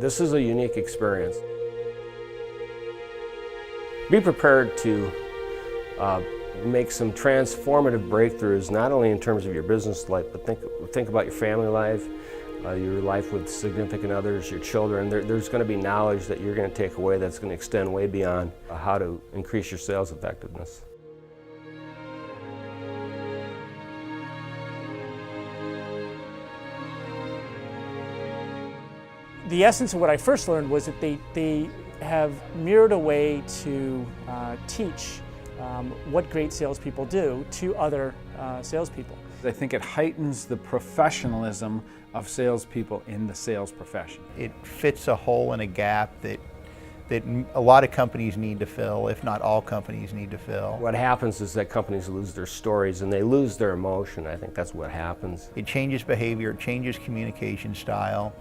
This is a unique experience. Be prepared to make some transformative breakthroughs, not only in terms of your business life, but think about your family life, your life with significant others, your children. There's going to be knowledge that you're going to take away that's going to extend way beyond how to increase your sales effectiveness. The essence of what I first learned was that they have mirrored a way to teach what great salespeople do to other salespeople. I think it heightens the professionalism of salespeople in the sales profession. It fits a hole and a gap that a lot of companies need to fill, if not all companies need to fill. What happens is that companies lose their stories and they lose their emotion. I think that's what happens. It changes behavior, it changes communication style,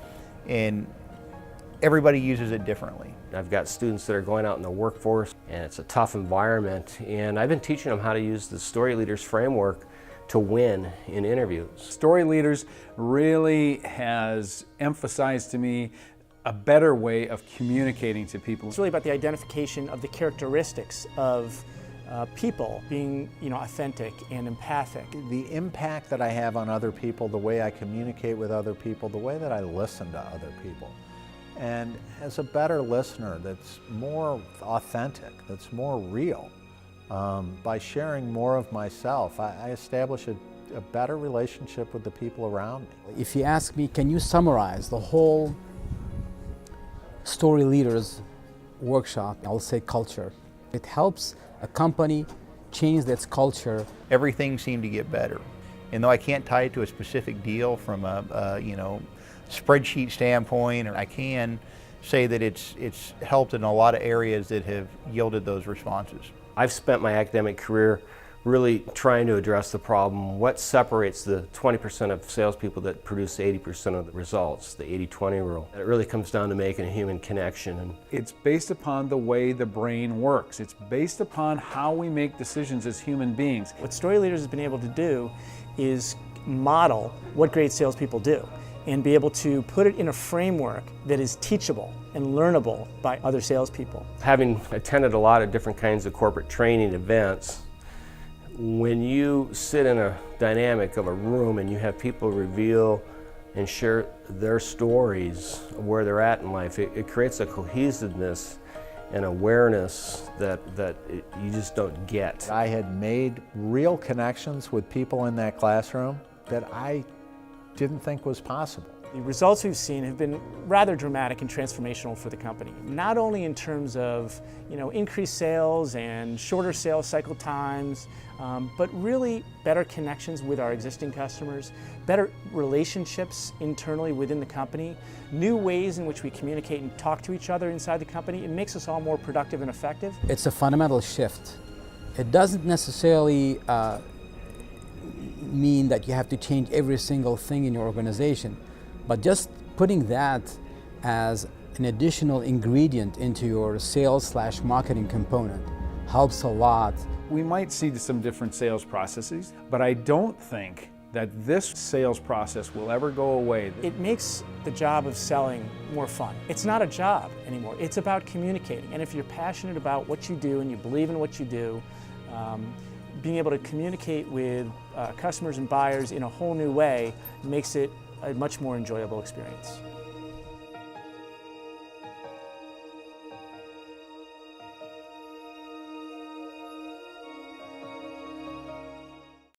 and everybody uses it differently. I've got students that are going out in the workforce, and it's a tough environment, and I've been teaching them how to use the Storyleaders framework to win in interviews. Storyleaders really has emphasized to me a better way of communicating to people. It's really about the identification of the characteristics of people being, authentic and empathic. The impact that I have on other people, the way I communicate with other people, the way that I listen to other people. And as a better listener that's more authentic, that's more real, by sharing more of myself, I establish a better relationship with the people around me. If you ask me, can you summarize the whole Storyleaders workshop, I'll say culture. It helps a company change its culture. Everything seemed to get better. And though I can't tie it to a specific deal from a spreadsheet standpoint, I can say that it's helped in a lot of areas that have yielded those responses. I've spent my academic career really trying to address the problem. What separates the 20% of salespeople that produce 80% of the results, the 80-20 rule? It really comes down to making a human connection. It's based upon the way the brain works. It's based upon how we make decisions as human beings. What Storyleaders has been able to do is model what great salespeople do and be able to put it in a framework that is teachable and learnable by other salespeople. Having attended a lot of different kinds of corporate training events, when you sit in a dynamic of a room and you have people reveal and share their stories of where they're at in life, it creates a cohesiveness and awareness that you just don't get. I had made real connections with people in that classroom that I didn't think was possible. The results we've seen have been rather dramatic and transformational for the company. Not only in terms of increased sales and shorter sales cycle times, but really better connections with our existing customers, better relationships internally within the company, new ways in which we communicate and talk to each other inside the company. It makes us all more productive and effective. It's a fundamental shift. It doesn't necessarily mean that you have to change every single thing in your organization, but just putting that as an additional ingredient into your sales/marketing component helps a lot. We might see some different sales processes, but I don't think that this sales process will ever go away. It makes the job of selling more fun. It's not a job anymore, it's about communicating. And if you're passionate about what you do and you believe in what you do, being able to communicate with customers and buyers in a whole new way makes it a much more enjoyable experience.